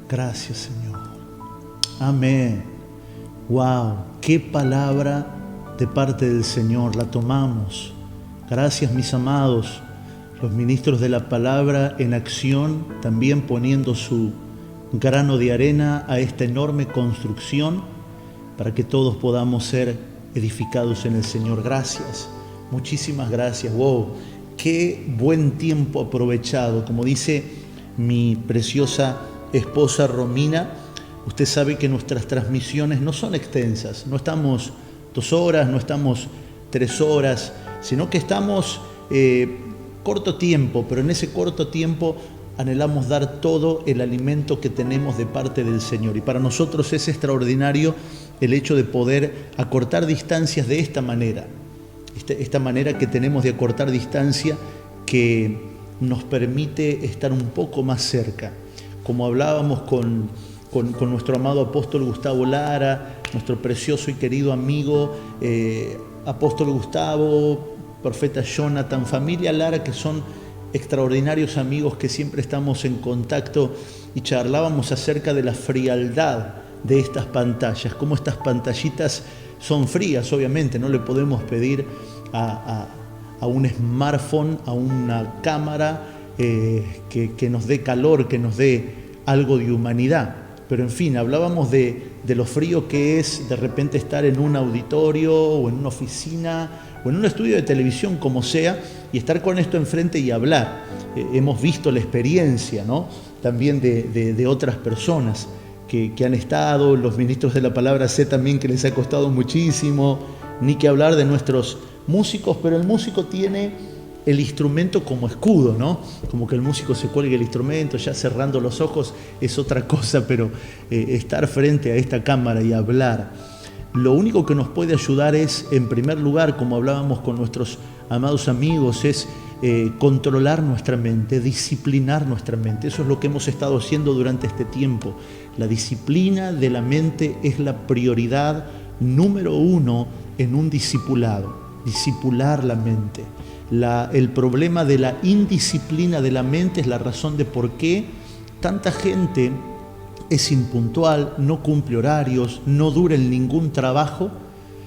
Gracias, Señor. Amén. Wow, qué palabra de parte del Señor. La tomamos. Gracias, mis amados, los ministros de la palabra en acción, también poniendo su grano de arena a esta enorme construcción para que todos podamos ser edificados en el Señor. Gracias, muchísimas gracias. Wow, qué buen tiempo aprovechado. Como dice mi preciosa esposa Romina, usted sabe que nuestras transmisiones no son extensas, no estamos 2 horas, no estamos 3 horas, sino que estamos corto tiempo, pero en ese corto tiempo anhelamos dar todo el alimento que tenemos de parte del Señor. Y para nosotros es extraordinario el hecho de poder acortar distancias de esta manera. Esta manera que tenemos de acortar distancia que nos permite estar un poco más cerca. Como hablábamos con nuestro amado apóstol Gustavo Lara, nuestro precioso y querido amigo apóstol Gustavo, profeta Jonathan, familia Lara, que son extraordinarios amigos que siempre estamos en contacto, y charlábamos acerca de la frialdad de estas pantallas, cómo estas pantallitas son frías. Obviamente no le podemos pedir a un smartphone, a una cámara que nos dé calor, que nos dé algo de humanidad. Pero en fin, hablábamos de lo frío que es de repente estar en un auditorio o en una oficina o en un estudio de televisión, como sea, y estar con esto enfrente y hablar. Hemos visto la experiencia, ¿no?, también de otras personas que han estado, los ministros de la palabra, sé también que les ha costado muchísimo, ni que hablar de nuestros músicos, pero el músico tiene el instrumento como escudo, ¿no? Como que el músico se cuelgue el instrumento, ya cerrando los ojos es otra cosa, pero estar frente a esta cámara y hablar, lo único que nos puede ayudar es, en primer lugar, como hablábamos con nuestros amados amigos, es controlar nuestra mente, disciplinar nuestra mente. Eso es lo que hemos estado haciendo durante este tiempo. La disciplina de la mente es la prioridad número 1 en un discipulado. Discipular la mente. El problema de la indisciplina de la mente es la razón de por qué tanta gente es impuntual, no cumple horarios, no dura en ningún trabajo,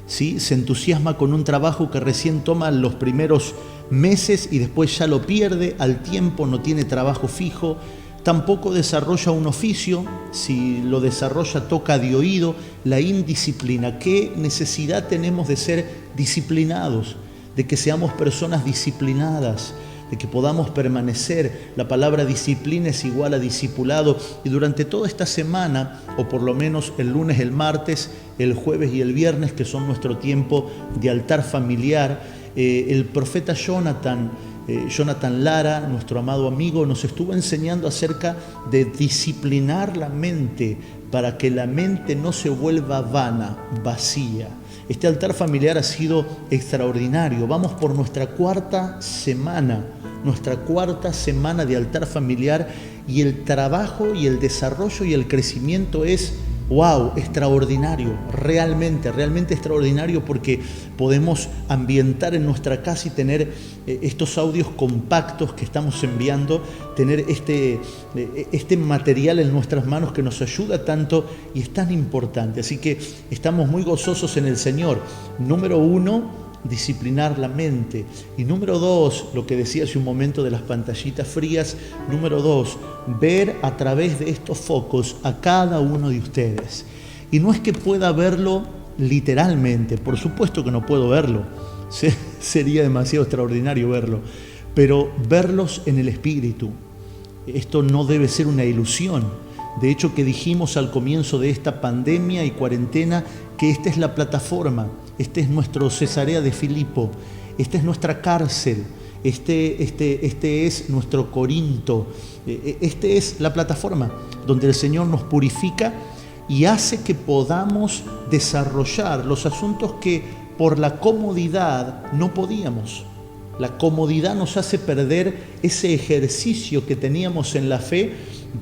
¿sí? Se entusiasma con un trabajo que recién toma los primeros meses y después ya lo pierde al tiempo, no tiene trabajo fijo, tampoco desarrolla un oficio, si lo desarrolla toca de oído. La indisciplina. ¿Qué necesidad tenemos de ser disciplinados? De que seamos personas disciplinadas, de que podamos permanecer. La palabra disciplina es igual a discipulado, y durante toda esta semana, o por lo menos el lunes, el martes, el jueves y el viernes, que son nuestro tiempo de altar familiar, el profeta Jonathan Lara, nuestro amado amigo, nos estuvo enseñando acerca de disciplinar la mente para que la mente no se vuelva vana, vacía. Este altar familiar ha sido extraordinario. Vamos por nuestra cuarta semana de altar familiar, y el trabajo y el desarrollo y el crecimiento es wow, extraordinario, realmente extraordinario, porque podemos ambientar en nuestra casa y tener estos audios compactos que estamos enviando, tener este material en nuestras manos que nos ayuda tanto y es tan importante. Así que estamos muy gozosos en el Señor. Número 1, disciplinar la mente. Y número 2, lo que decía hace un momento de las pantallitas frías. Número 2, ver a través de estos focos a cada uno de ustedes. Y no es que pueda verlo literalmente, por supuesto que no puedo verlo, sería demasiado extraordinario verlo, pero verlos en el espíritu. Esto no debe ser una ilusión. De hecho, que dijimos al comienzo de esta pandemia y cuarentena que esta es la plataforma, este es nuestro Cesarea de Filipo, esta es nuestra cárcel, este es nuestro Corinto, este es la plataforma donde el Señor nos purifica y hace que podamos desarrollar los asuntos que por la comodidad no podíamos. La comodidad nos hace perder ese ejercicio que teníamos en la fe,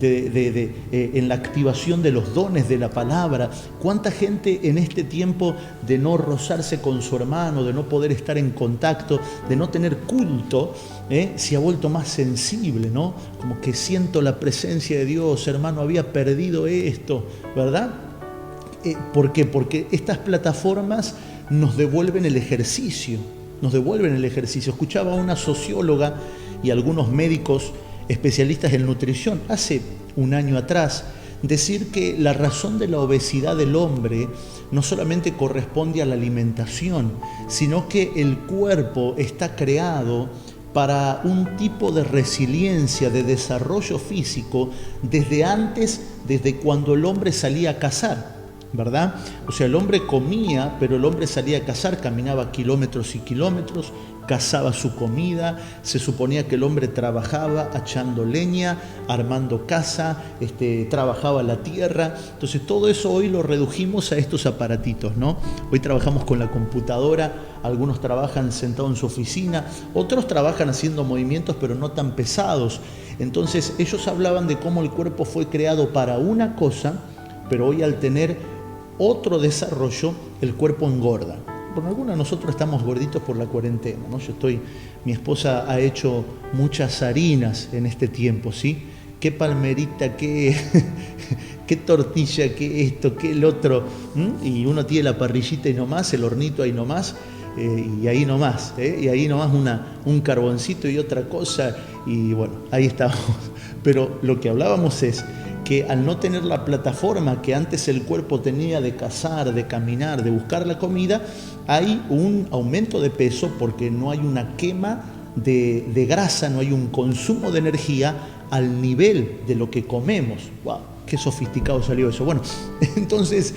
en la activación de los dones de la palabra. ¿Cuánta gente en este tiempo de no rozarse con su hermano, de no poder estar en contacto, de no tener culto, se ha vuelto más sensible, ¿no? Como que siento la presencia de Dios, hermano, había perdido esto, ¿verdad? ¿Por qué? Porque estas plataformas nos devuelven el ejercicio, Escuchaba a una socióloga y algunos médicos especialistas en nutrición hace un año atrás decir que la razón de la obesidad del hombre no solamente corresponde a la alimentación, sino que el cuerpo está creado para un tipo de resiliencia, de desarrollo físico desde cuando el hombre salía a cazar, ¿verdad? O sea, el hombre comía, pero el hombre salía a cazar, caminaba kilómetros y kilómetros, cazaba su comida, se suponía que el hombre trabajaba echando leña, armando casa, trabajaba la tierra. Entonces todo eso hoy lo redujimos a estos aparatitos, ¿no? Hoy trabajamos con la computadora, algunos trabajan sentados en su oficina, otros trabajan haciendo movimientos pero no tan pesados. Entonces ellos hablaban de cómo el cuerpo fue creado para una cosa, pero hoy al tener otro desarrollo, el cuerpo engorda. Bueno, algunos de nosotros estamos gorditos por la cuarentena, ¿no? Mi esposa ha hecho muchas harinas en este tiempo, ¿sí? Qué palmerita, qué tortilla, qué esto, qué el otro. Y uno tiene la parrillita y nomás, el hornito ahí nomás, y ahí nomás, y ahí nomás un carboncito y otra cosa, y bueno, ahí estamos. Pero lo que hablábamos es que al no tener la plataforma que antes el cuerpo tenía de cazar, de caminar, de buscar la comida, hay un aumento de peso porque no hay una quema de grasa, no hay un consumo de energía al nivel de lo que comemos. ¡Wow! Qué sofisticado salió eso. Bueno, entonces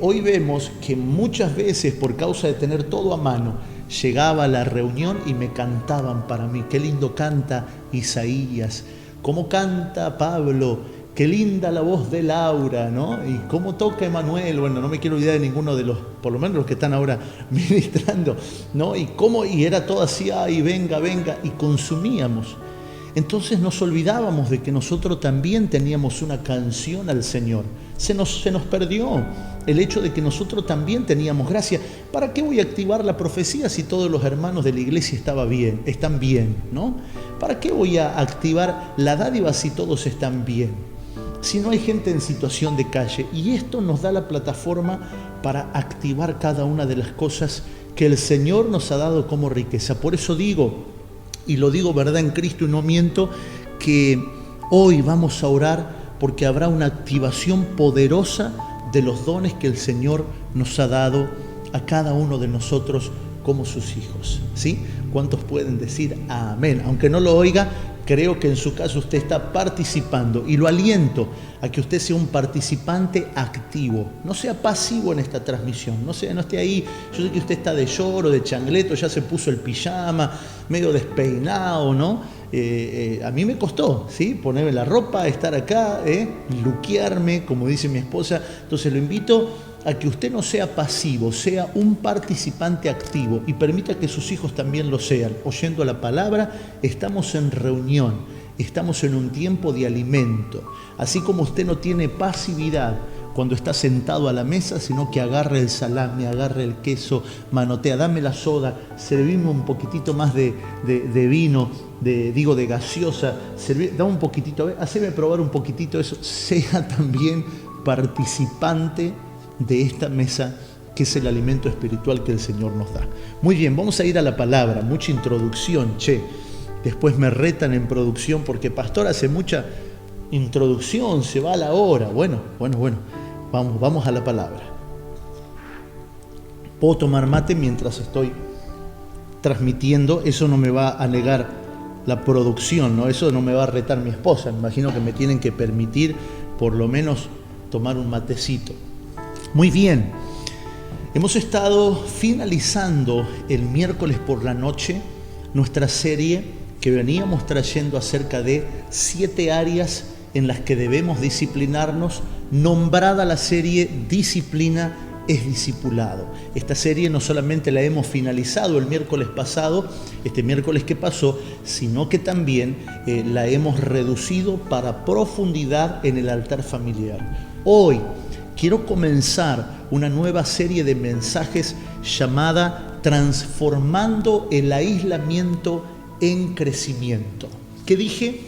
hoy vemos que muchas veces por causa de tener todo a mano, llegaba a la reunión y me cantaban para mí. Qué lindo canta Isaías, cómo canta Pablo. Qué linda la voz de Laura, ¿no? Y cómo toca Emanuel. Bueno, no me quiero olvidar de ninguno de los, por lo menos los que están ahora ministrando, ¿no? Y era todo así, ay, venga, y consumíamos. Entonces nos olvidábamos de que nosotros también teníamos una canción al Señor. Se nos perdió el hecho de que nosotros también teníamos gracia. ¿Para qué voy a activar la profecía si todos los hermanos de la iglesia están bien, ¿no? ¿Para qué voy a activar la dádiva si todos están bien? Si no hay gente en situación de calle, y esto nos da la plataforma para activar cada una de las cosas que el Señor nos ha dado como riqueza. Por eso digo, y lo digo verdad en Cristo y no miento, que hoy vamos a orar porque habrá una activación poderosa de los dones que el Señor nos ha dado a cada uno de nosotros como sus hijos, ¿sí? ¿Cuántos pueden decir amén? Aunque no lo oiga, creo que en su caso usted está participando y lo aliento a que usted sea un participante activo, no sea pasivo en esta transmisión, no esté ahí. Yo sé que usted está de lloro, de changleto, ya se puso el pijama, medio despeinado, ¿no? A mí me costó, ¿sí? Ponerme la ropa, estar acá, luquearme, como dice mi esposa. Entonces lo invito a que usted no sea pasivo, sea un participante activo y permita que sus hijos también lo sean. Oyendo la palabra, estamos en reunión, estamos en un tiempo de alimento. Así como usted no tiene pasividad cuando está sentado a la mesa, sino que agarre el salame, agarre el queso, manotea, dame la soda, servime un poquitito más de vino, de gaseosa, dame un poquitito, haceme probar un poquitito eso, sea también participante de esta mesa que es el alimento espiritual que el Señor nos da. Muy bien, vamos a ir a la palabra, mucha introducción, después me retan en producción porque pastor hace mucha introducción, se va a la hora. Bueno, vamos a la palabra. Puedo tomar mate mientras estoy transmitiendo, eso no me va a negar la producción, ¿no? Eso no me va a retar mi esposa, me imagino que me tienen que permitir por lo menos tomar un matecito. Muy bien, hemos estado finalizando el miércoles por la noche nuestra serie que veníamos trayendo acerca de 7 áreas en las que debemos disciplinarnos, nombrada la serie Disciplina es discipulado. Esta serie no solamente la hemos finalizado el miércoles pasado, este miércoles que pasó, sino que también la hemos reducido para profundidad en el altar familiar. Hoy quiero comenzar una nueva serie de mensajes llamada Transformando el aislamiento en crecimiento. ¿Qué dije?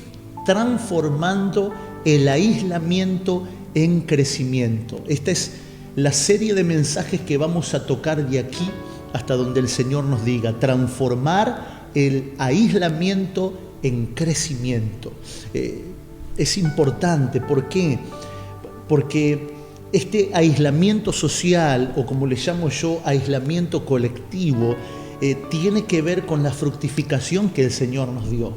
Transformando el aislamiento en crecimiento. Esta es la serie de mensajes que vamos a tocar de aquí hasta donde el Señor nos diga. Transformar el aislamiento en crecimiento. Es importante. ¿Por qué? Porque este aislamiento social, o como le llamo yo, aislamiento colectivo, tiene que ver con la fructificación que el Señor nos dio.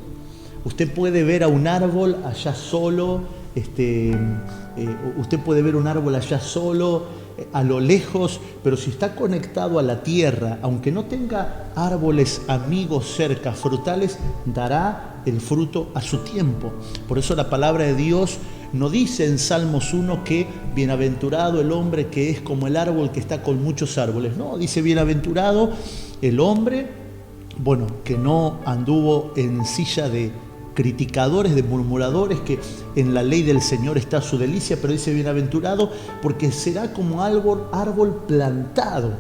Usted puede ver a un árbol allá solo, usted puede ver un árbol allá solo, a lo lejos, pero si está conectado a la tierra, aunque no tenga árboles amigos cerca, frutales, dará el fruto a su tiempo. Por eso la palabra de Dios no dice en Salmos 1 que bienaventurado el hombre que es como el árbol que está con muchos árboles. No, dice bienaventurado el hombre, que no anduvo en silla de criticadores, de murmuradores, que en la ley del Señor está su delicia, pero dice bienaventurado porque será como árbol plantado,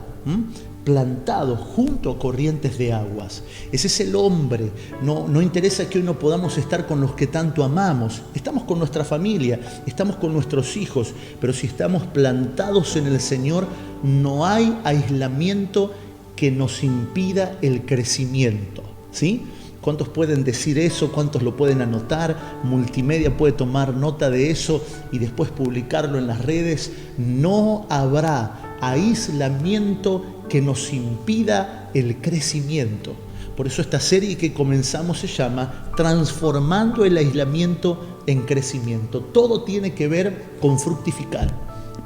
plantado junto a corrientes de aguas. Ese es el hombre. No interesa que hoy no podamos estar con los que tanto amamos. Estamos con nuestra familia, estamos con nuestros hijos, pero si estamos plantados en el Señor, no hay aislamiento que nos impida el crecimiento, ¿sí? ¿Cuántos pueden decir eso? ¿Cuántos lo pueden anotar? Multimedia puede tomar nota de eso y después publicarlo en las redes. No habrá aislamiento que nos impida el crecimiento. Por eso esta serie que comenzamos se llama Transformando el aislamiento en crecimiento. Todo tiene que ver con fructificar.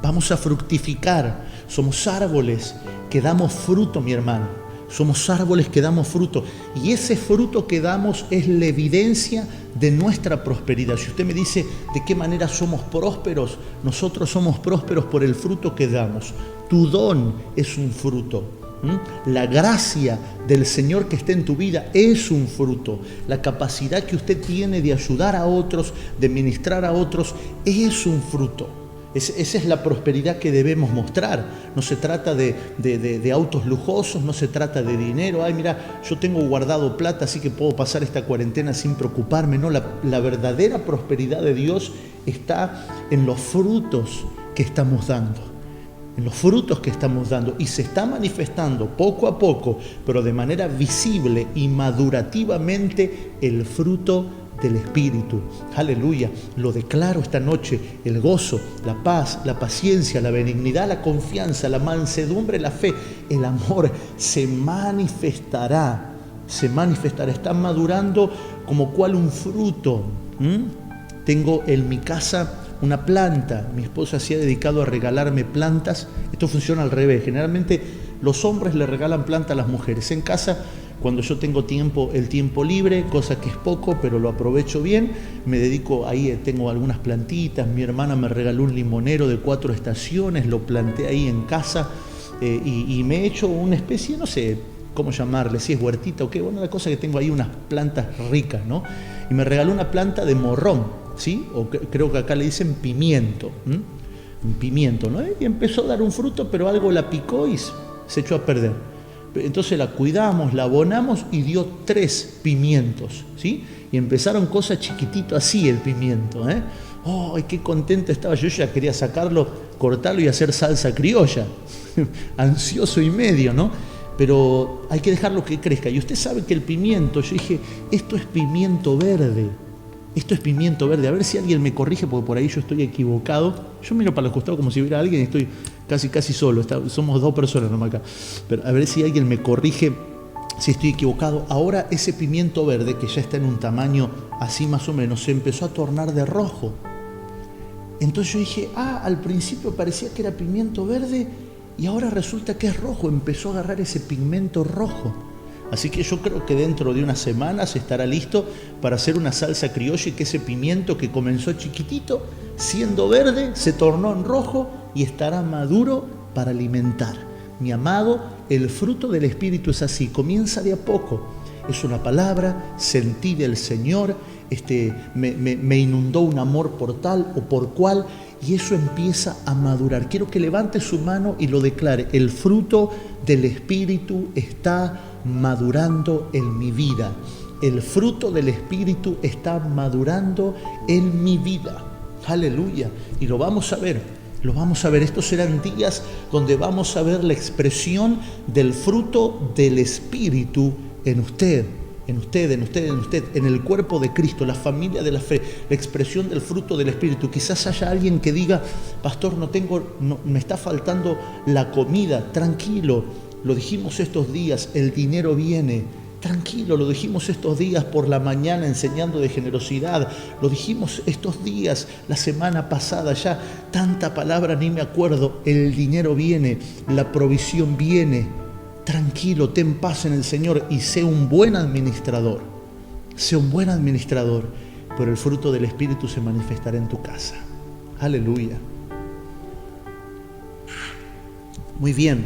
Vamos a fructificar. Somos árboles que damos fruto, mi hermano. Somos árboles que damos fruto, y ese fruto que damos es la evidencia de nuestra prosperidad. Si usted me dice de qué manera somos prósperos, nosotros somos prósperos por el fruto que damos. Tu don es un fruto. La gracia del Señor que está en tu vida es un fruto. La capacidad que usted tiene de ayudar a otros, de ministrar a otros, es un fruto. Esa es la prosperidad que debemos mostrar. No se trata de autos lujosos, no se trata de dinero. Ay, mira, yo tengo guardado plata, así que puedo pasar esta cuarentena sin preocuparme. No, la verdadera prosperidad de Dios está en los frutos que estamos dando. En los frutos que estamos dando. Y se está manifestando poco a poco, pero de manera visible y madurativamente, el fruto del Espíritu. Aleluya. Lo declaro esta noche: el gozo, la paz, la paciencia, la benignidad, la confianza, la mansedumbre, la fe, el amor se manifestará. Está madurando como cual un fruto. Tengo en mi casa una planta. Mi esposa se ha dedicado a regalarme plantas. Esto funciona al revés. Generalmente los hombres le regalan plantas a las mujeres. En casa, cuando yo tengo el tiempo libre, cosa que es poco, pero lo aprovecho bien, me dedico ahí, tengo algunas plantitas. Mi hermana me regaló un limonero de 4 estaciones, lo planté ahí en casa, y me he hecho una especie, no sé cómo llamarle, si es huertita o qué, la cosa que tengo ahí unas plantas ricas, ¿no? Y me regaló una planta de morrón, ¿sí? O creo que acá le dicen pimiento, un pimiento, ¿no? Y empezó a dar un fruto, pero algo la picó y se echó a perder. Entonces la cuidamos, la abonamos y dio 3 pimientos, ¿sí? Y empezaron cosas chiquititas así el pimiento, ¿eh? ¡Ay, qué contento estaba! Yo ya quería sacarlo, cortarlo y hacer salsa criolla. Ansioso y medio, ¿no? Pero hay que dejarlo que crezca. Y usted sabe que el pimiento, yo dije, esto es pimiento verde. Esto es pimiento verde. A ver si alguien me corrige, porque por ahí yo estoy equivocado. Yo miro para los costados como si hubiera alguien y estoy casi solo. Somos 2 personas nomás acá. Pero a ver si alguien me corrige si estoy equivocado. Ahora ese pimiento verde, que ya está en un tamaño así más o menos, se empezó a tornar de rojo. Entonces yo dije, al principio parecía que era pimiento verde y ahora resulta que es rojo. Empezó a agarrar ese pigmento rojo. Así que yo creo que dentro de unas semanas estará listo para hacer una salsa criolla, y que ese pimiento que comenzó chiquitito, siendo verde, se tornó en rojo y estará maduro para alimentar. Mi amado, el fruto del Espíritu es así, comienza de a poco. Es una palabra, sentí del Señor, me inundó un amor por tal o por cual, y eso empieza a madurar. Quiero que levante su mano y lo declare. El fruto del Espíritu está madurando en mi vida. El fruto del Espíritu está madurando en mi vida. Aleluya. Y lo vamos a ver. Lo vamos a ver. Estos serán días donde vamos a ver la expresión del fruto del Espíritu en usted, en el cuerpo de Cristo, la familia de la fe, la expresión del fruto del Espíritu. Quizás haya alguien que diga, pastor, me está faltando la comida. Tranquilo, lo dijimos estos días, el dinero viene. Tranquilo, lo dijimos estos días por la mañana enseñando de generosidad, lo dijimos estos días, la semana pasada, ya tanta palabra ni me acuerdo. El dinero viene, la provisión viene. Tranquilo, ten paz en el Señor y sé un buen administrador. Sé un buen administrador, pero el fruto del Espíritu se manifestará en tu casa. Aleluya. Muy bien.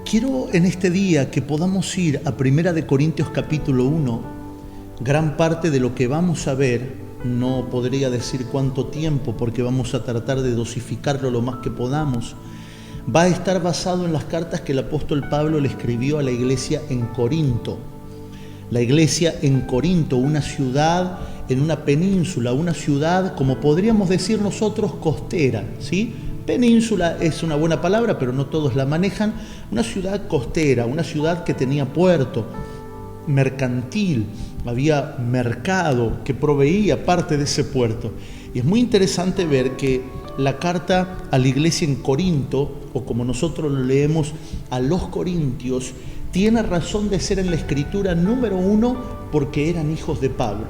Quiero en este día que podamos ir a 1 Corintios capítulo 1. Gran parte de lo que vamos a ver, no podría decir cuánto tiempo porque vamos a tratar de dosificarlo lo más que podamos, va a estar basado en las cartas que el apóstol Pablo le escribió a la iglesia en Corinto. La iglesia en Corinto, una ciudad en una península, una ciudad, como podríamos decir nosotros, costera, ¿sí? Península es una buena palabra, pero no todos la manejan. Una ciudad costera, una ciudad que tenía puerto, mercantil, había mercado que proveía parte de ese puerto. Y es muy interesante ver que la carta a la iglesia en Corinto, o como nosotros lo leemos, a los corintios, tiene razón de ser en la escritura número 1 porque eran hijos de Pablo.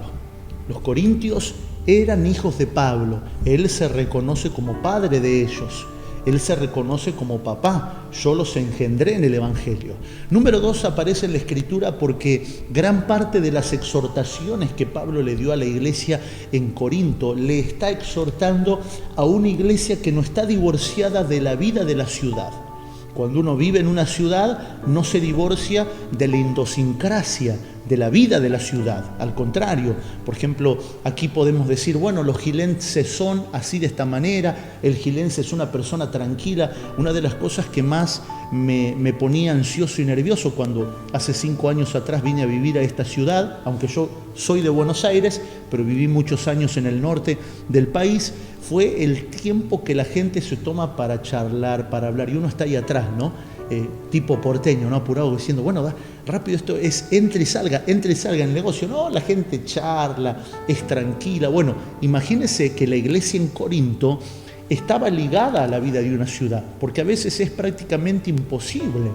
Los corintios eran hijos de Pablo. Él se reconoce como padre de ellos. Él se reconoce como papá. Yo los engendré en el Evangelio. Número 2, aparece en la Escritura porque gran parte de las exhortaciones que Pablo le dio a la iglesia en Corinto le está exhortando a una iglesia que no está divorciada de la vida de la ciudad. Cuando uno vive en una ciudad, no se divorcia de la idiosincrasia de la vida de la ciudad. Al contrario, por ejemplo, aquí podemos decir, bueno, los gilenses son así de esta manera, el gilense es una persona tranquila. Una de las cosas que más me ponía ansioso y nervioso cuando hace 5 años atrás vine a vivir a esta ciudad, aunque yo soy de Buenos Aires, pero viví muchos años en el norte del país, fue el tiempo que la gente se toma para charlar, para hablar, y uno está ahí atrás, ¿no? Tipo porteño, ¿no? Apurado, diciendo, bueno, rápido, esto es entre y salga en el negocio. No, la gente charla, es tranquila. Bueno, imagínense que la iglesia en Corinto estaba ligada a la vida de una ciudad, porque a veces es prácticamente imposible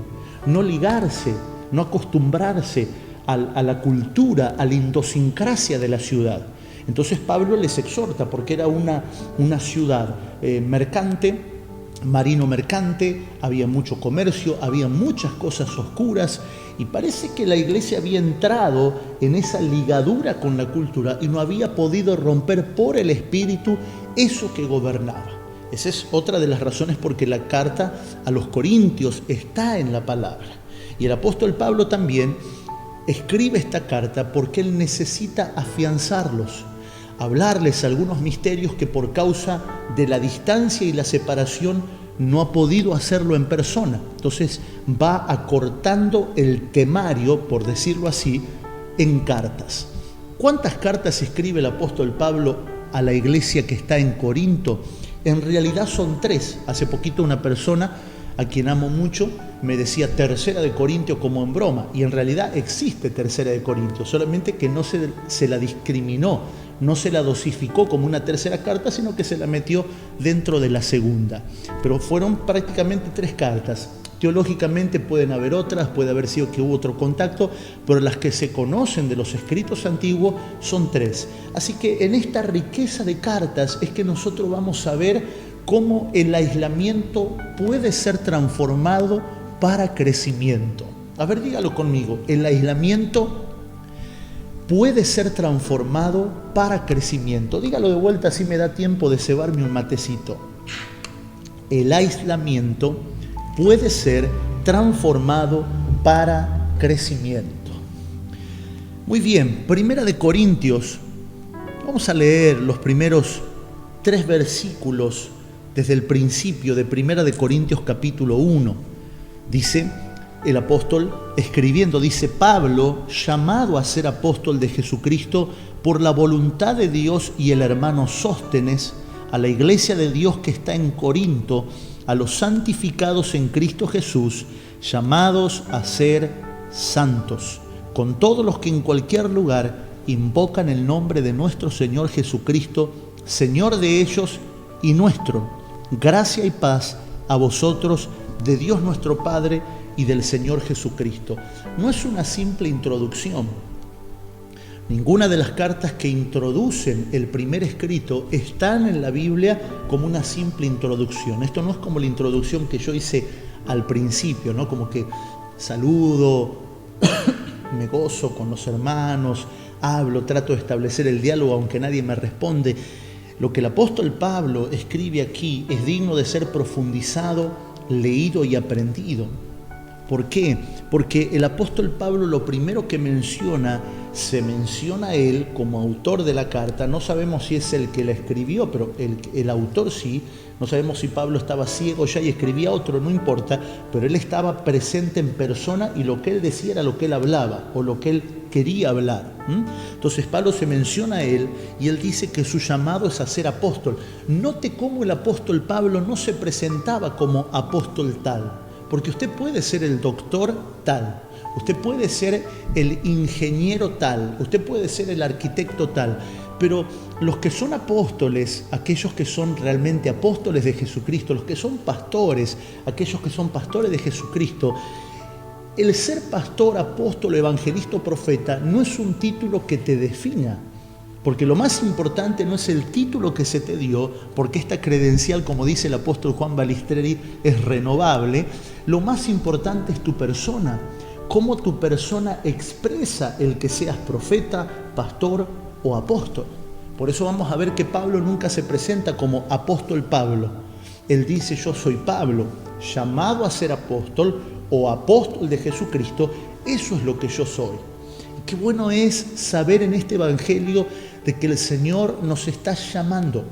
no ligarse, no acostumbrarse a la cultura, a la idiosincrasia de la ciudad. Entonces Pablo les exhorta, porque era una ciudad mercante, marino mercante, había mucho comercio, había muchas cosas oscuras, y parece que la iglesia había entrado en esa ligadura con la cultura y no había podido romper por el Espíritu eso que gobernaba. Esa es otra de las razones por que la carta a los Corintios está en la palabra. Y el apóstol Pablo también escribe esta carta porque él necesita afianzarlos, hablarles algunos misterios que por causa de la distancia y la separación no ha podido hacerlo en persona. Entonces va acortando el temario, por decirlo así, en cartas. ¿Cuántas cartas escribe el apóstol Pablo a la iglesia que está en Corinto? En realidad son 3. Hace poquito una persona a quien amo mucho me decía Tercera de Corintios como en broma, y en realidad existe Tercera de Corintios, solamente que no se la discriminó, no se la dosificó como una tercera carta, sino que se la metió dentro de la segunda. Pero fueron prácticamente 3 cartas. Teológicamente pueden haber otras, puede haber sido que hubo otro contacto, pero las que se conocen de los escritos antiguos son 3. Así que en esta riqueza de cartas es que nosotros vamos a ver cómo el aislamiento puede ser transformado para crecimiento. A ver, dígalo conmigo. El aislamiento puede ser transformado para crecimiento. Dígalo de vuelta, así me da tiempo de cebarme un matecito. el aislamiento puede ser transformado para crecimiento. Muy bien, Primera de Corintios, vamos a leer los primeros 3 versículos desde el principio de Primera de Corintios capítulo 1. Dice el apóstol escribiendo, dice: Pablo, llamado a ser apóstol de Jesucristo por la voluntad de Dios, y el hermano Sóstenes, a la iglesia de Dios que está en Corinto, a los santificados en Cristo Jesús, llamados a ser santos, con todos los que en cualquier lugar invocan el nombre de nuestro Señor Jesucristo, Señor de ellos y nuestro. Gracia y paz a vosotros, de Dios nuestro Padre y del Señor Jesucristo. No es una simple introducción. Ninguna de las cartas que introducen el primer escrito están en la Biblia como una simple introducción. Esto no es como la introducción que yo hice al principio, ¿no? Como que saludo, me gozo con los hermanos, hablo, trato de establecer el diálogo aunque nadie me responde. Lo que el apóstol Pablo escribe aquí es digno de ser profundizado, leído y aprendido. ¿Por qué? Porque el apóstol Pablo lo primero que se menciona a él como autor de la carta. No sabemos si es el que la escribió, pero el autor sí. No sabemos si Pablo estaba ciego ya y escribía otro, no importa, pero él estaba presente en persona y lo que él decía era lo que él hablaba o lo que él quería hablar. Entonces Pablo se menciona a él y él dice que su llamado es a ser apóstol. Note cómo el apóstol Pablo no se presentaba como apóstol tal, porque usted puede ser el doctor tal, usted puede ser el ingeniero tal, usted puede ser el arquitecto tal, pero los que son apóstoles, aquellos que son realmente apóstoles de Jesucristo, los que son pastores, aquellos que son pastores de Jesucristo, el ser pastor, apóstol, evangelista o profeta no es un título que te defina, porque lo más importante no es el título que se te dio, porque esta credencial, como dice el apóstol Juan Balistreri, es renovable. Lo más importante es tu persona, cómo tu persona expresa el que seas profeta, pastor o apóstol. Por eso vamos a ver que Pablo nunca se presenta como apóstol Pablo. Él dice: yo soy Pablo, llamado a ser apóstol o apóstol de Jesucristo. Eso es lo que yo soy. Y qué bueno es saber en este evangelio de que el Señor nos está llamando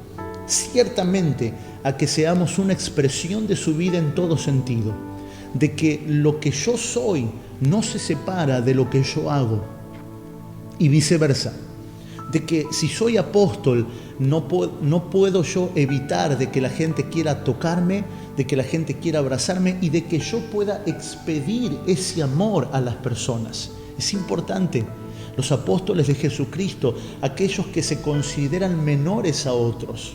ciertamente a que seamos una expresión de su vida en todo sentido, de que lo que yo soy no se separa de lo que yo hago y viceversa, de que si soy apóstol no puedo yo evitar de que la gente quiera tocarme, de que la gente quiera abrazarme y de que yo pueda expedir ese amor a las personas. Es importante. Los apóstoles de Jesucristo, aquellos que se consideran menores a otros,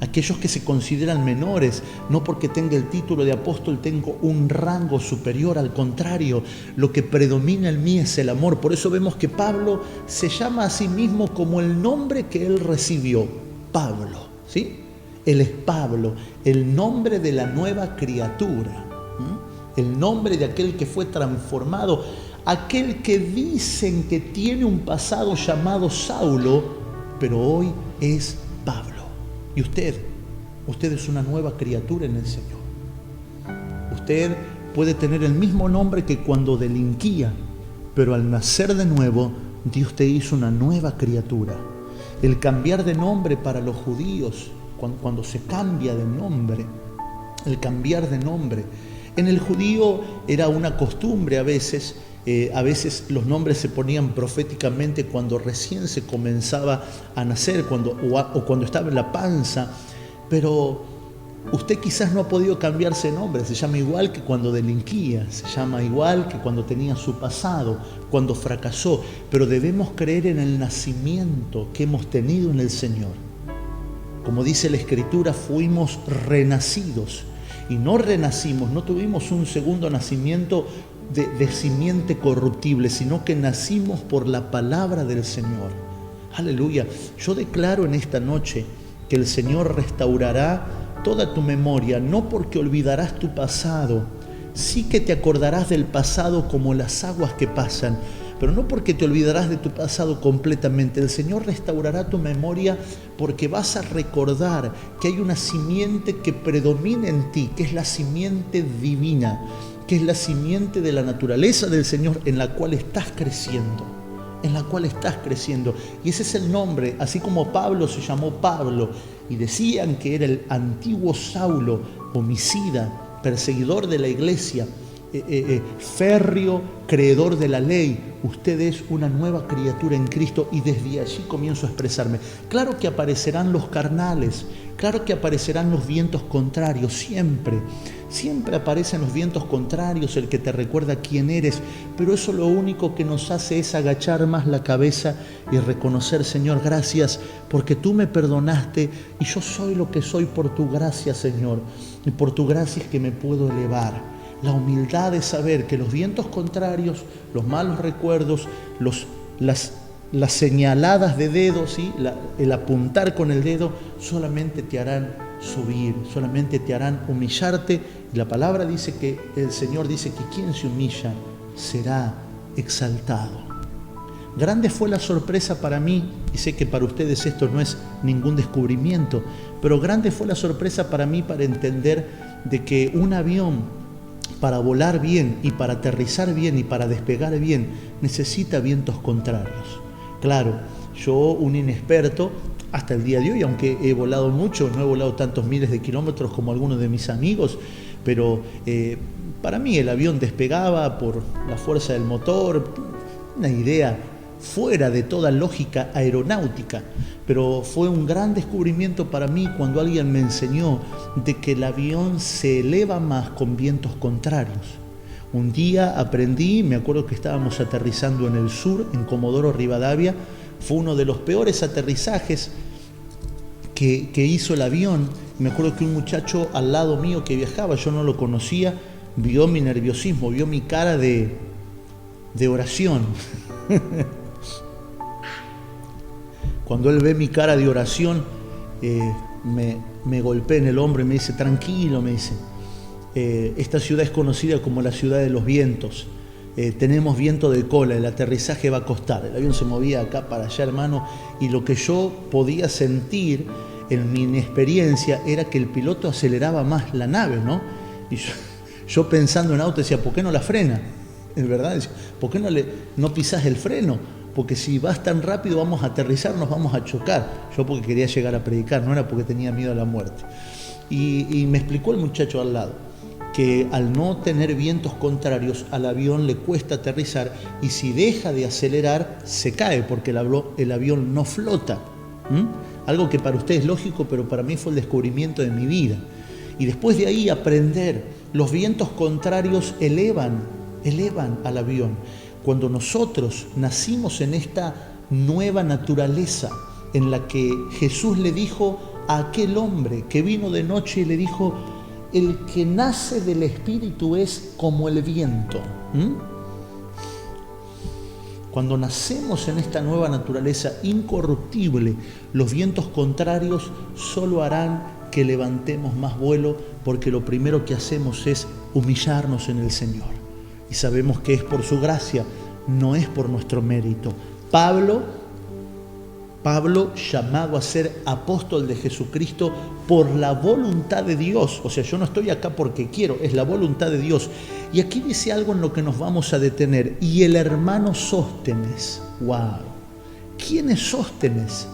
aquellos que se consideran menores, no porque tenga el título de apóstol tengo un rango superior, al contrario, lo que predomina en mí es el amor. Por eso vemos que Pablo se llama a sí mismo como el nombre que él recibió, Pablo, ¿sí? Él es Pablo, el nombre de la nueva criatura, el nombre de aquel que fue transformado, aquel que dicen que tiene un pasado llamado Saulo, pero hoy es Pablo. Y usted es una nueva criatura en el Señor. Usted puede tener el mismo nombre que cuando delinquía, pero al nacer de nuevo, Dios te hizo una nueva criatura. El cambiar de nombre para los judíos, cuando se cambia de nombre, el cambiar de nombre. En el judío era una costumbre a veces los nombres se ponían proféticamente cuando recién se comenzaba a nacer, o cuando estaba en la panza, pero usted quizás no ha podido cambiarse de nombre, se llama igual que cuando delinquía, se llama igual que cuando tenía su pasado, cuando fracasó, pero debemos creer en el nacimiento que hemos tenido en el Señor. Como dice la Escritura, fuimos renacidos y no renacimos, no tuvimos un segundo nacimiento de simiente corruptible, sino que nacimos por la palabra del Señor. Aleluya. Yo declaro en esta noche que el Señor restaurará toda tu memoria, no porque olvidarás tu pasado, sí que te acordarás del pasado como las aguas que pasan, pero no porque te olvidarás de tu pasado completamente. El Señor restaurará tu memoria porque vas a recordar que hay una simiente que predomina en ti, que es la simiente divina, que es la simiente de la naturaleza del Señor en la cual estás creciendo. Y ese es el nombre, así como Pablo se llamó Pablo y decían que era el antiguo Saulo, homicida, perseguidor de la iglesia, férreo creedor de la ley. Usted es una nueva criatura en Cristo, y desde allí comienzo a expresarme. Claro que aparecerán los carnales, claro que aparecerán los vientos contrarios, siempre aparecen los vientos contrarios, el que te recuerda quién eres, pero eso lo único que nos hace es agachar más la cabeza y reconocer: Señor, gracias porque tú me perdonaste y yo soy lo que soy por tu gracia, Señor, y por tu gracia es que me puedo elevar. La humildad de saber que los vientos contrarios, los malos recuerdos, las señaladas de dedos, ¿sí? El apuntar con el dedo, solamente te harán subir, solamente te harán humillarte. Y la palabra dice que el Señor dice que quien se humilla será exaltado. Grande fue la sorpresa para mí, y sé que para ustedes esto no es ningún descubrimiento, pero grande fue la sorpresa para mí para entender de que un avión, para volar bien y para aterrizar bien y para despegar bien, necesita vientos contrarios. Claro, yo, un inexperto, hasta el día de hoy, aunque he volado mucho, no he volado tantos miles de kilómetros como algunos de mis amigos, pero para mí el avión despegaba por la fuerza del motor, una idea fuera de toda lógica aeronáutica, pero fue un gran descubrimiento para mí cuando alguien me enseñó de que el avión se eleva más con vientos contrarios. Un día aprendí, me acuerdo que estábamos aterrizando en el sur, en Comodoro Rivadavia, fue uno de los peores aterrizajes que hizo el avión. Me acuerdo que un muchacho al lado mío que viajaba, yo no lo conocía, vio mi nerviosismo, vio mi cara de oración. Cuando él ve mi cara de oración, me golpea en el hombro y me dice: tranquilo, me dice, esta ciudad es conocida como la ciudad de los vientos, tenemos viento de cola, el aterrizaje va a costar. El avión se movía acá para allá, hermano, y lo que yo podía sentir en mi inexperiencia era que el piloto aceleraba más la nave, ¿no? Y yo pensando en auto decía: ¿por qué no la frena? Es verdad, ¿por qué no pisás el freno? Porque si vas tan rápido vamos a aterrizar, nos vamos a chocar. Yo porque quería llegar a predicar, no era porque tenía miedo a la muerte. Y me explicó el muchacho al lado que al no tener vientos contrarios al avión le cuesta aterrizar, y si deja de acelerar se cae porque el avión no flota. Algo que para usted es lógico, pero para mí fue el descubrimiento de mi vida. Y después de ahí aprender, los vientos contrarios elevan al avión. Cuando nosotros nacimos en esta nueva naturaleza en la que Jesús le dijo a aquel hombre que vino de noche y le dijo: el que nace del Espíritu es como el viento. Cuando nacemos en esta nueva naturaleza incorruptible, los vientos contrarios solo harán que levantemos más vuelo, porque lo primero que hacemos es humillarnos en el Señor. Y sabemos que es por su gracia, no es por nuestro mérito. Pablo, llamado a ser apóstol de Jesucristo por la voluntad de Dios. O sea, yo no estoy acá porque quiero, es la voluntad de Dios. Y aquí dice algo en lo que nos vamos a detener. Y el hermano Sóstenes. ¡Wow! ¿Quién es Sóstenes?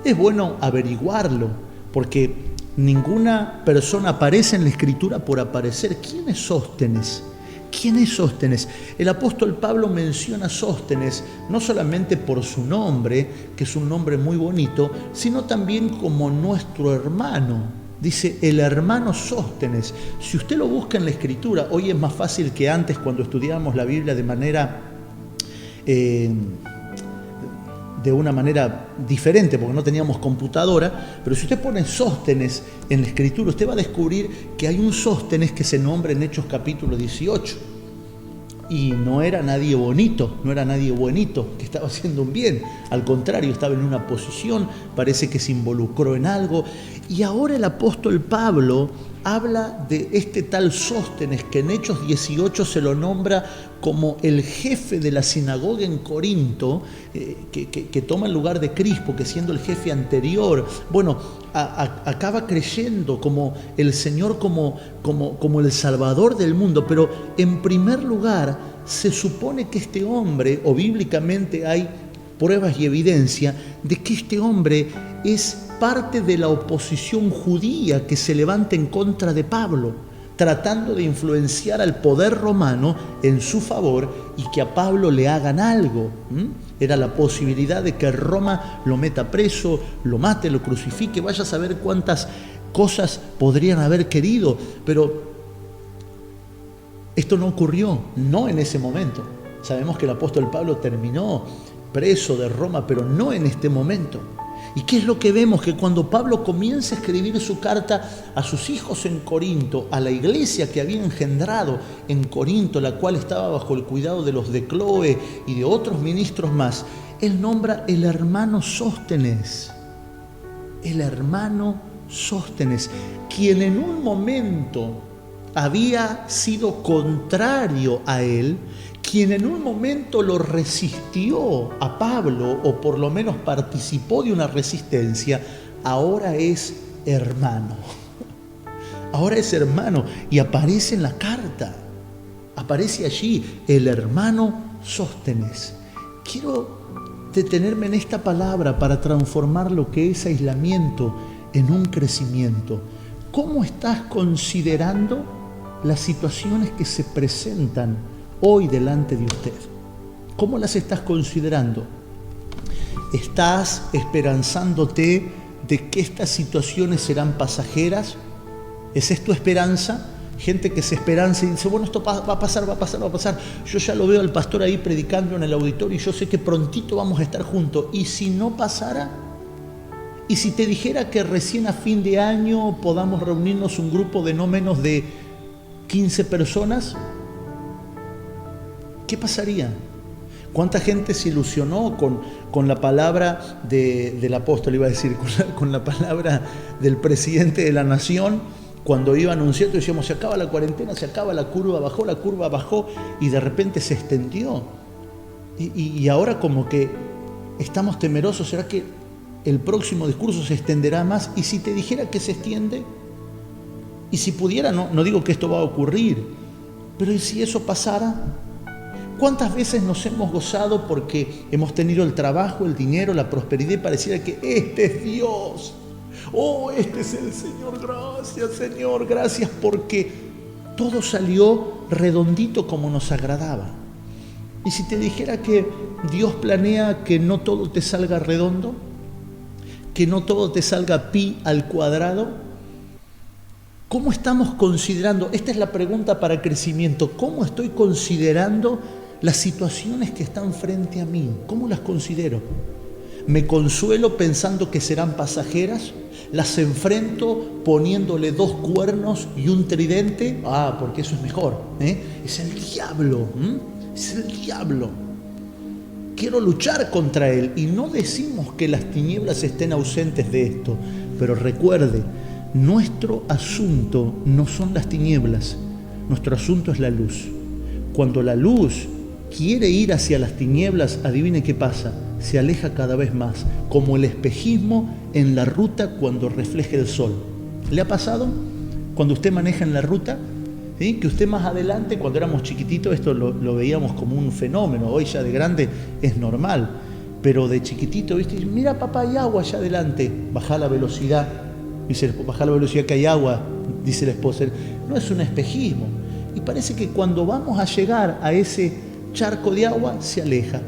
Es bueno averiguarlo, porque ninguna persona aparece en la Escritura por aparecer. ¿Quién es Sóstenes? ¿Quién es Sóstenes? El apóstol Pablo menciona a Sóstenes no solamente por su nombre, que es un nombre muy bonito, sino también como nuestro hermano. Dice el hermano Sóstenes. Si usted lo busca en la Escritura, hoy es más fácil que antes cuando estudiábamos la Biblia de una manera diferente, porque no teníamos computadora, pero si usted pone Sóstenes en la Escritura, usted va a descubrir que hay un Sóstenes que se nombra en Hechos capítulo 18. Y no era nadie bonito, no era nadie buenito, que estaba haciendo un bien. Al contrario, estaba en una posición, parece que se involucró en algo. Y ahora el apóstol Pablo habla de este tal Sóstenes, que en Hechos 18 se lo nombra como el jefe de la sinagoga en Corinto, que toma el lugar de Crispo, que siendo el jefe anterior, bueno, acaba creyendo como el Señor, como el Salvador del mundo. Pero en primer lugar, se supone que este hombre, o bíblicamente hay pruebas y evidencia de que este hombre es parte de la oposición judía que se levanta en contra de Pablo, tratando de influenciar al poder romano en su favor y que a Pablo le hagan algo. Era la posibilidad de que Roma lo meta preso, lo mate, lo crucifique, vaya a saber cuántas cosas podrían haber querido, pero esto no ocurrió, no en ese momento. Sabemos que el apóstol Pablo terminó preso de Roma, pero no en este momento. ¿Y qué es lo que vemos? Que cuando Pablo comienza a escribir su carta a sus hijos en Corinto, a la iglesia que había engendrado en Corinto, la cual estaba bajo el cuidado de los de Cloe y de otros ministros más, él nombra el hermano Sóstenes. El hermano Sóstenes, quien en un momento había sido contrario a él, quien en un momento lo resistió a Pablo, o por lo menos participó de una resistencia, ahora es hermano. Ahora es hermano y aparece en la carta. Aparece allí el hermano Sóstenes. Quiero detenerme en esta palabra para transformar lo que es aislamiento en un crecimiento. ¿Cómo estás considerando las situaciones que se presentan hoy delante de usted? ¿Cómo las estás considerando? ¿Estás esperanzándote de que estas situaciones serán pasajeras? ¿Esa es tu esperanza? Gente que se esperanza y dice, bueno, esto va a pasar. Yo ya lo veo al pastor ahí predicando en el auditorio y yo sé que prontito vamos a estar juntos. ¿Y si no pasara? ¿Y si te dijera que recién a fin de año podamos reunirnos un grupo de no menos de 15 personas? ¿Qué pasaría? ¿Cuánta gente se ilusionó con la palabra del apóstol, iba a decir, con la palabra del presidente de la nación, cuando iba anunciando? Decíamos, se acaba la cuarentena, se acaba, la curva bajó, y de repente se extendió. Y ahora como que estamos temerosos, ¿será que el próximo discurso se extenderá más? ¿Y si te dijera que se extiende? Y si pudiera, no digo que esto va a ocurrir, pero ¿y si eso pasara? ¿Cuántas veces nos hemos gozado porque hemos tenido el trabajo, el dinero, la prosperidad y pareciera que este es Dios? Oh, este es el Señor. Gracias, Señor, gracias, porque todo salió redondito como nos agradaba. Y si te dijera que Dios planea que no todo te salga redondo, que no todo te salga pi al cuadrado, ¿cómo estamos considerando? Esta es la pregunta para crecimiento. ¿Cómo estoy considerando las situaciones que están frente a mí? ¿Cómo las considero? ¿Me consuelo pensando que serán pasajeras? ¿Las enfrento poniéndole 2 cuernos y un tridente? Porque eso es mejor. Es el diablo. Es el diablo. Quiero luchar contra él. Y no decimos que las tinieblas estén ausentes de esto. Pero recuerde, nuestro asunto no son las tinieblas. Nuestro asunto es la luz. Cuando la luz quiere ir hacia las tinieblas, adivine qué pasa, se aleja cada vez más, como el espejismo en la ruta cuando refleja el sol. ¿Le ha pasado cuando usted maneja en la ruta? ¿Sí? Que usted más adelante, cuando éramos chiquititos, esto lo veíamos como un fenómeno, hoy ya de grande es normal, pero de chiquitito, ¿viste? Mira papá, hay agua allá adelante, baja la velocidad, dice, baja la velocidad que hay agua, dice la esposa. No es un espejismo, y parece que cuando vamos a llegar a ese charco de agua, se aleja.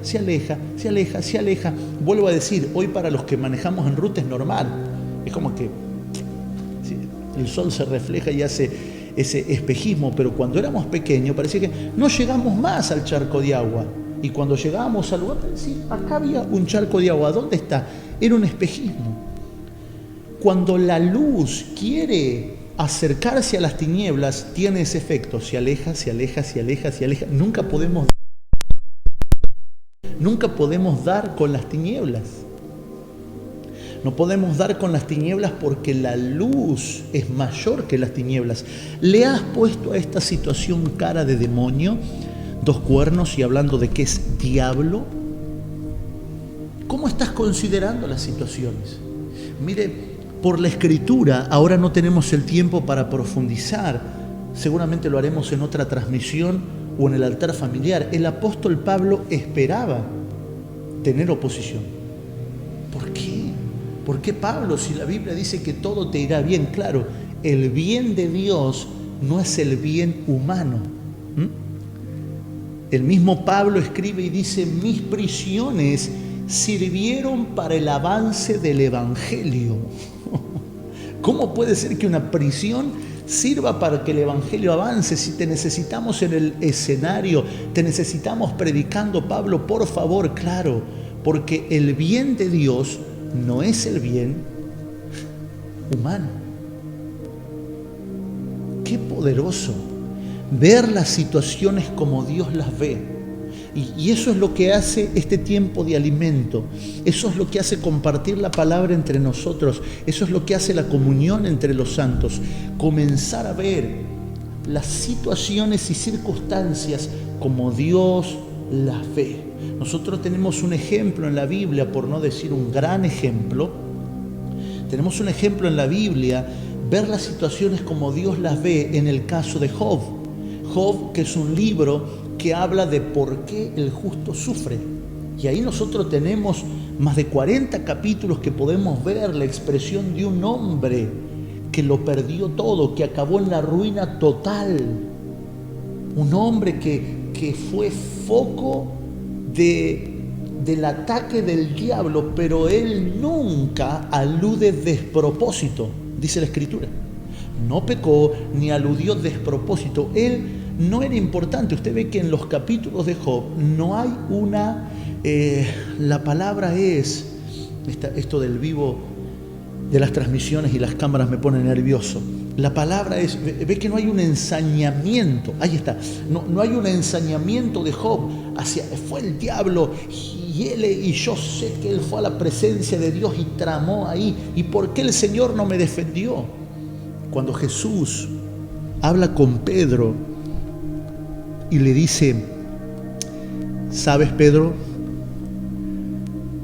Vuelvo a decir, hoy para los que manejamos en ruta es normal. Es como que el sol se refleja y hace ese espejismo, pero cuando éramos pequeños parecía que no llegamos más al charco de agua. Y cuando llegábamos al lugar, sí, acá había un charco de agua. ¿Dónde está? Era un espejismo. Cuando la luz quiere acercarse a las tinieblas, tiene ese efecto. Se aleja. Nunca podemos dar con las tinieblas. No podemos dar con las tinieblas porque la luz es mayor que las tinieblas. ¿Le has puesto a esta situación cara de demonio, 2 cuernos y hablando de que es diablo? ¿Cómo estás considerando las situaciones? Mire, por la Escritura, ahora no tenemos el tiempo para profundizar. Seguramente lo haremos en otra transmisión o en el altar familiar. El apóstol Pablo esperaba tener oposición. ¿Por qué? ¿Por qué, Pablo? Si la Biblia dice que todo te irá bien. Claro, el bien de Dios no es el bien humano. El mismo Pablo escribe y dice: mis prisiones sirvieron para el avance del Evangelio. ¿Cómo puede ser que una prisión sirva para que el Evangelio avance? Si te necesitamos en el escenario, te necesitamos predicando, Pablo, por favor. Claro, porque el bien de Dios no es el bien humano. Qué poderoso ver las situaciones como Dios las ve. Y eso es lo que hace este tiempo de alimento. Eso es lo que hace compartir la palabra entre nosotros. Eso es lo que hace la comunión entre los santos. Comenzar a ver las situaciones y circunstancias como Dios las ve. Nosotros tenemos un ejemplo en la Biblia, por no decir un gran ejemplo. Tenemos un ejemplo en la Biblia, ver las situaciones como Dios las ve en el caso de Job. Job, que es un libro que habla de por qué el justo sufre. Y ahí nosotros tenemos más de 40 capítulos que podemos ver la expresión de un hombre que lo perdió todo, que acabó en la ruina total. Un hombre que fue foco del ataque del diablo, pero él nunca alude despropósito, dice la Escritura. No pecó ni aludió despropósito. Él no era importante. Usted ve que en los capítulos de Job no hay una... la palabra es... Esto del vivo, de las transmisiones y las cámaras me pone nervioso. La palabra es... Ve que no hay un ensañamiento. Ahí está. No hay un ensañamiento de Job hacia... Fue el diablo y yo sé que él fue a la presencia de Dios y tramó ahí. ¿Y por qué el Señor no me defendió? Cuando Jesús habla con Pedro y le dice: ¿sabes, Pedro?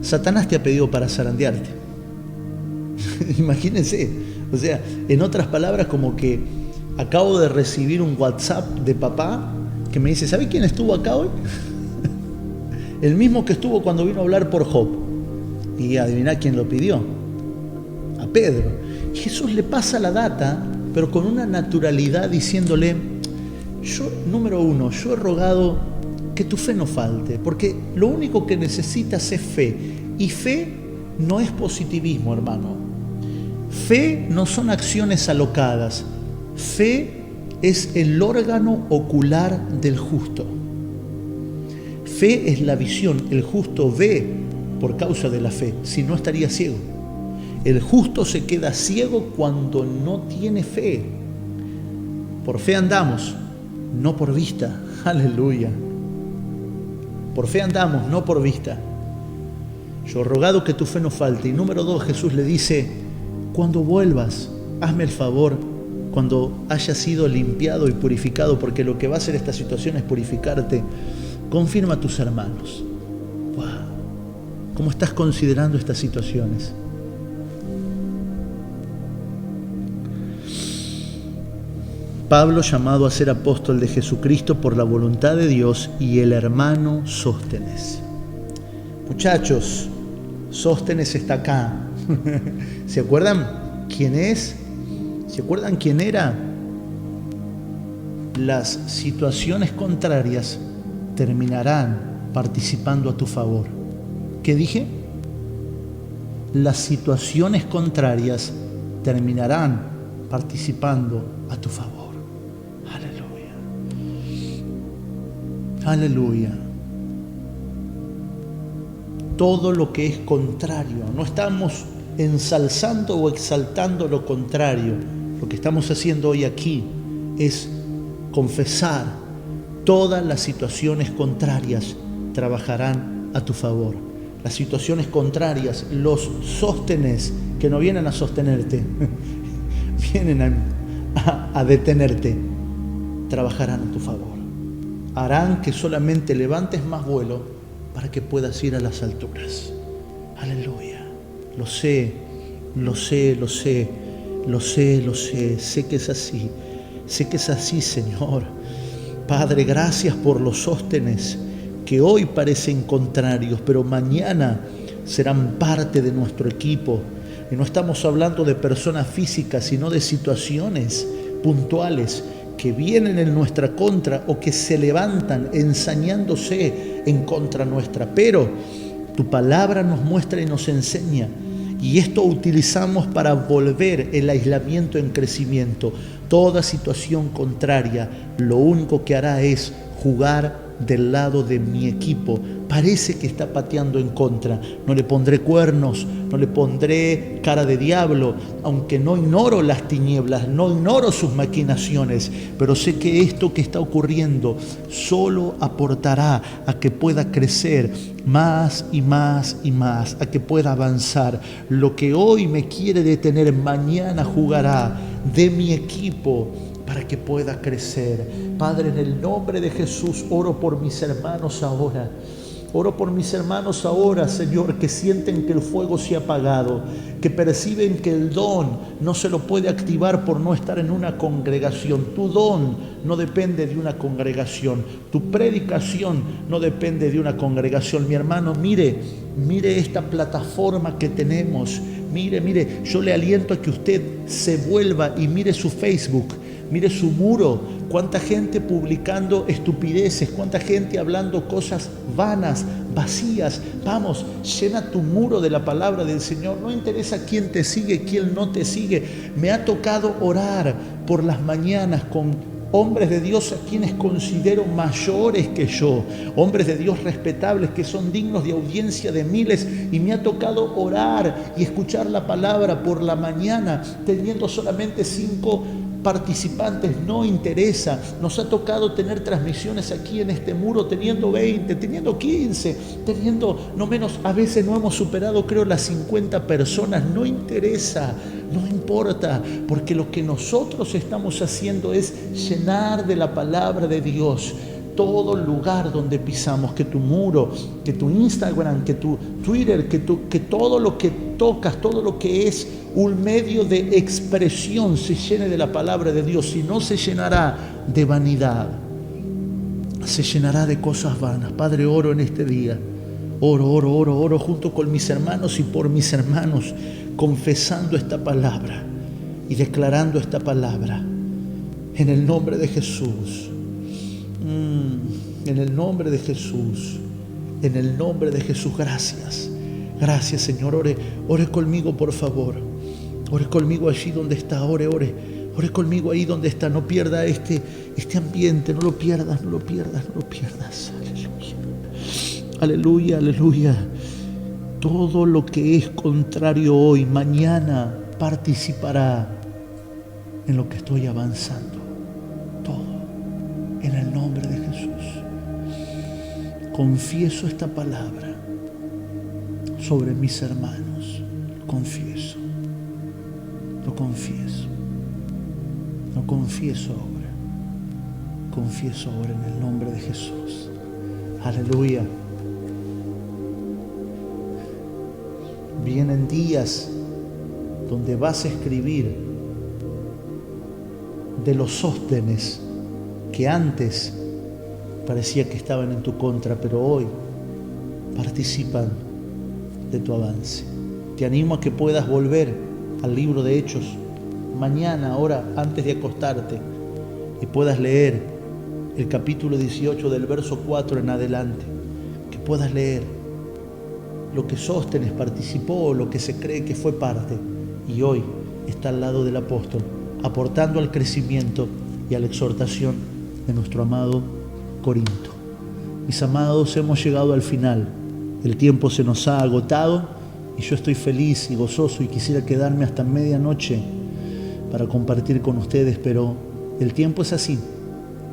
Satanás te ha pedido para zarandearte. Imagínense, o sea, en otras palabras, como que acabo de recibir un WhatsApp de papá que me dice: ¿sabe quién estuvo acá hoy? El mismo que estuvo cuando vino a hablar por Job. Y adivina quién lo pidió: a Pedro. Jesús le pasa la data, pero con una naturalidad, diciéndole: número 1, yo he rogado que tu fe no falte, porque lo único que necesitas es fe. Y fe no es positivismo, hermano. Fe no son acciones alocadas. Fe es el órgano ocular del justo. Fe es la visión. El justo ve por causa de la fe, si no estaría ciego. El justo se queda ciego cuando no tiene fe. Por fe andamos, no por vista. Aleluya. Por fe andamos, no por vista. Yo he rogado que tu fe no falte. Y número 2, Jesús le dice: cuando vuelvas, hazme el favor, cuando hayas sido limpiado y purificado, porque lo que va a hacer esta situación es purificarte, confirma a tus hermanos. Wow. ¿Cómo estás considerando estas situaciones? Pablo, llamado a ser apóstol de Jesucristo por la voluntad de Dios, y el hermano Sóstenes. Muchachos, Sóstenes está acá. ¿Se acuerdan quién es? ¿Se acuerdan quién era? Las situaciones contrarias terminarán participando a tu favor. ¿Qué dije? Las situaciones contrarias terminarán participando a tu favor. Aleluya. Todo lo que es contrario. No estamos ensalzando o exaltando lo contrario. Lo que estamos haciendo hoy aquí es confesar: todas las situaciones contrarias trabajarán a tu favor. las situaciones contrarias, los sóstenes que no vienen a sostenerte, vienen a detenerte, trabajarán a tu favor. Harán que solamente levantes más vuelo para que puedas ir a las alturas. Aleluya. Lo sé, lo sé, lo sé, lo sé, lo sé. Sé que es así. Sé que es así, Señor. Padre, gracias por los sóstenes que hoy parecen contrarios, pero mañana serán parte de nuestro equipo. Y no estamos hablando de personas físicas, sino de situaciones puntuales que vienen en nuestra contra o que se levantan ensañándose en contra nuestra. Pero tu palabra nos muestra y nos enseña, y esto utilizamos para volver el aislamiento en crecimiento. Toda situación contraria lo único que hará es jugar del lado de mi equipo. Parece que está pateando en contra. No le pondré cuernos, no le pondré cara de diablo, aunque no ignoro las tinieblas, no ignoro sus maquinaciones, pero sé que esto que está ocurriendo solo aportará a que pueda crecer más y más y más, a que pueda avanzar. Lo que hoy me quiere detener, mañana jugará de mi equipo para que pueda crecer. Padre, en el nombre de Jesús, oro por mis hermanos ahora. Oro por mis hermanos ahora, Señor, que sienten que el fuego se ha apagado, que perciben que el don no se lo puede activar por no estar en una congregación. Tu don no depende de una congregación. Tu predicación no depende de una congregación. Mi hermano, mire esta plataforma que tenemos. Mire, yo le aliento a que usted se vuelva y mire su Facebook. Mire su muro, cuánta gente publicando estupideces, cuánta gente hablando cosas vanas, vacías. Vamos, llena tu muro de la palabra del Señor. No interesa quién te sigue, quién no te sigue. Me ha tocado orar por las mañanas con hombres de Dios a quienes considero mayores que yo, hombres de Dios respetables que son dignos de audiencia de miles, y me ha tocado orar y escuchar la palabra por la mañana teniendo solamente 5 participantes. No interesa. Nos ha tocado tener transmisiones aquí en este muro teniendo 20, teniendo 15, teniendo no menos, a veces no hemos superado creo las 50 personas. No interesa, no importa, porque lo que nosotros estamos haciendo es llenar de la palabra de Dios todo lugar donde pisamos. Que tu muro, que tu Instagram, que tu Twitter, que todo lo que tocas, todo lo que es un medio de expresión se llene de la palabra de Dios. Y no se llenará de vanidad, se llenará de cosas vanas. Padre, oro en este día, oro junto con mis hermanos y por mis hermanos, confesando esta palabra y declarando esta palabra en el nombre de Jesús. En el nombre de Jesús, en el nombre de Jesús. Gracias Señor. Ore conmigo, por favor. Ore conmigo allí donde está. Ore conmigo ahí donde está. No pierda este ambiente, no lo pierdas. Aleluya. Todo lo que es contrario hoy, mañana participará en lo que estoy avanzando. Todo en el nombre de Jesús. Confieso esta palabra sobre mis hermanos. Lo confieso ahora. Confieso ahora en el nombre de Jesús. Aleluya. Vienen días donde vas a escribir de los sóstenes que antes parecía que estaban en tu contra, pero hoy participan de tu avance. Te animo a que puedas volver al libro de Hechos mañana, ahora, antes de acostarte, y puedas leer el capítulo 18 del verso 4 en adelante, que puedas leer lo que Sóstenes participó, lo que se cree que fue parte, y hoy está al lado del apóstol, aportando al crecimiento y a la exhortación de nuestro amado Corinto. Mis amados, hemos llegado al final. El tiempo se nos ha agotado y yo estoy feliz y gozoso y quisiera quedarme hasta medianoche para compartir con ustedes, pero el tiempo es así.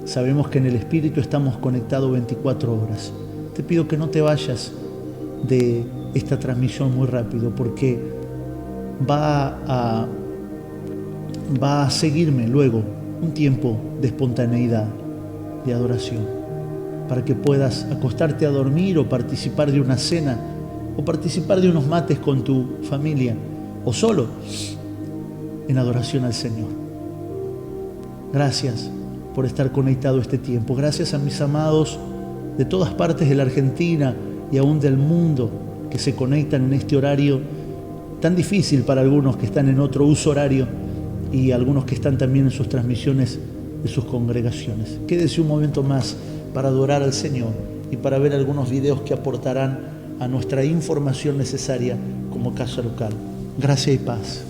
Sabemos que en el Espíritu estamos conectados 24 horas. Te pido que no te vayas de esta transmisión muy rápido, porque va a seguirme luego un tiempo de espontaneidad, de adoración, para que puedas acostarte a dormir o participar de una cena o participar de unos mates con tu familia o solo en adoración al Señor. Gracias por estar conectado este tiempo. Gracias a mis amados de todas partes de la Argentina y aún del mundo que se conectan en este horario tan difícil para algunos que están en otro uso horario y algunos que están también en sus transmisiones de sus congregaciones. Quédese un momento más para adorar al Señor y para ver algunos videos que aportarán a nuestra información necesaria como casa local. Gracia y paz.